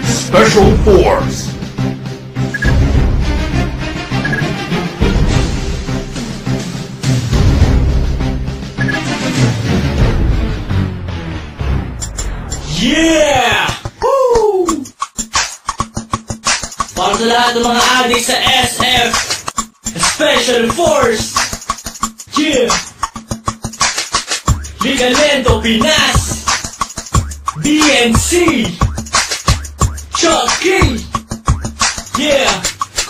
Special Force. Yeah! Woo! Para sa lahat ng mga adik sa SF Special Force. Yeah! Liga Lento Pinas, BNC, Chucky, yeah,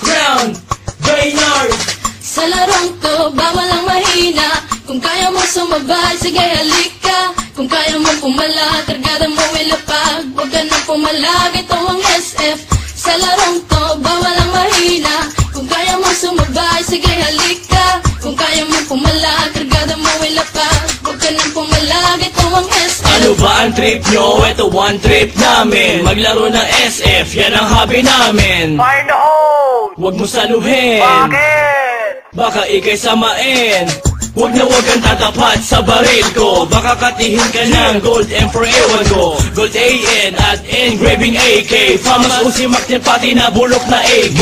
Crown, Baynard. Sa larong to, bawal ang mahina. Kung kaya mo sumabay, sige halika. Kung kaya mo pumala, kargada mo ilapag. Huwag ka nang pumalag, ito ang SF. Sa larong to, bawal ang mahina. Kung kaya mo sumabay, sige halika. Kung kaya mo pumala, kargada mo ilapag. Huwag ka nang pumalag, ito ang SF. Ano ba ang trip nyo? Ito one trip namin. Maglaro ng SF, yan ang hobby namin. Fire in the hole! Huwag mo saluhin, Bakit? baka ikay samain. Huwag na huwag kang tatapat sa baril ko. Baka katihin ka ng Gold Emperor, ewan ko. Gold AN at engraving AK. Famas usimak niyan pati na bulok na AK.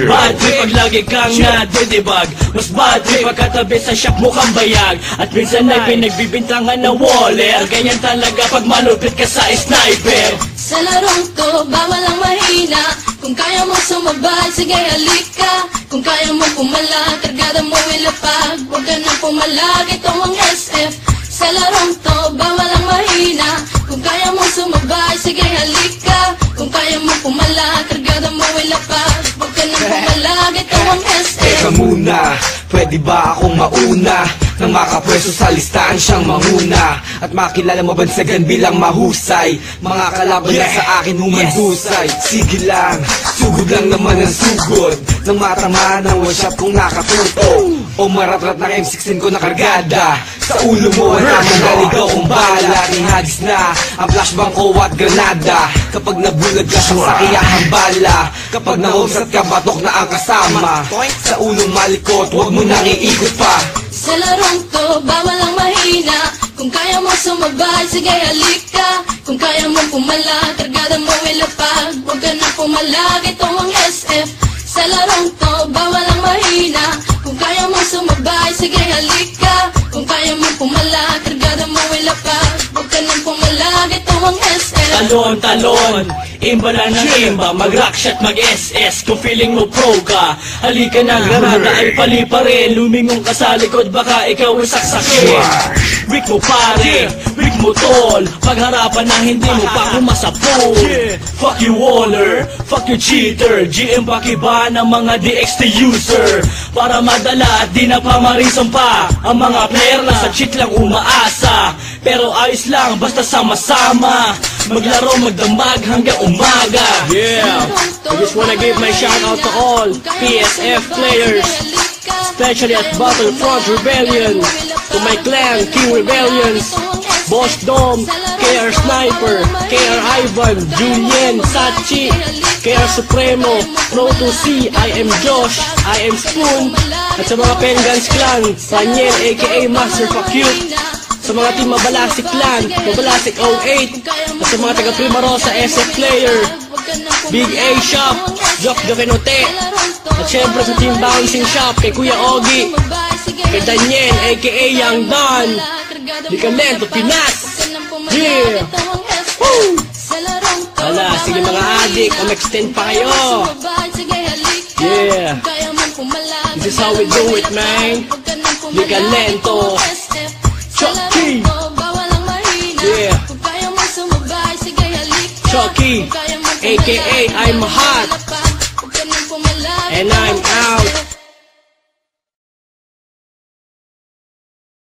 Bad trip pag lagi kang nadidibag. Mas bad trip pag katabi sa shop mukhang bayag. At minsan ay pinagbibintangan na waller. Ganyan talaga pag malupit ka sa sniper. Sa larong to, bawal ang mahina. Kung kaya mo sumabay, sige halika. Kung kaya mo pumala, kargada mo ilapag. Huwag ka nang pumalag, ito ang SF. Sa larong to, bawal ang mahina. Kung kaya mo sumabay, sige halika. Kung kaya mo pumala, kargada mo ilapag. Huwag ka nang pumalag, ito ang SF. Teka muna, pwede ba akong mauna? Nang makapwesto sa listahan siyang manguna. At makilala mabansagan bilang mahusay. Mga kalaban na sa akin humandusay. Sige lang, sugod lang naman ang sugod. Nang matamaan ang one shot kong nakatuto. O maratrat ng M16 ko na kargada. Sa ulo mo ang tamang naligaw kong bala. Ihagis na ang flashbang ko at granada. Kapag nabulag ka sa sakiyahang bala. Kapag nahumsat ka, batok na ang kasama. Sa ulong malikot, huwag mo nang iikot pa. Sa larong to, bawal ang mahina. Kung kaya mo sumabay, sige halika. Kung kaya mo pumala, kargada mo ilapag. Huwag ka nang pumalag, ito ang SF. Sa larong to, bawal ang mahina. Kung kaya mo sumabay, sige halika. Kung kaya mo pumala, kargada mo ilapag. Huwag ka nang pumalag, ito ang SF. Talon, talon, imba lang ng imba. Mag-rock shot, mag-SS. Kung feeling mo pro ka, halika na, granada ay pali pa rin. Lumingong ka sa likod, baka ikaw ay saksakin. Weak mo pare, weak mo tol. Pagharapan na hindi mo pa kumasapol. Fuck you waller, fuck you cheater. GM pakiba ng mga DXT user. Para madala at di na pamarisan pa. Ang mga player na sa cheat lang umaasa. Pero ayos lang, basta sama-sama. Maglaro, magdamag hanggang umaga. Yeah, I just wanna give my shout out to all PSF players, especially at Battlefront Rebellion. To my clan, King Rebellions, Boss Dom, KR Sniper, KR Ivan, Julien, Sachi, KR Supremo, Pro 2C, I am Josh, I am Spoon. At sa mga Pengans Clan, Daniel aka Master Fakute. Sa mga team Mabalasik Clan, Mabalasik 08. At sa mga taga Primarosa SF Player, Big A Shop, Jock Jokenote. At syempre sa team Bouncing Shop, kay Kuya Ogie, kay Daniel aka Young Don, Liga Lento Pinas. Yeah! Woo! Hala, sige mga adik, extend pa kayo. Yeah! This is how we do it, man. Liga Lento, Chucky. Yeah. Chucky, aka I'm hot. And I'm out.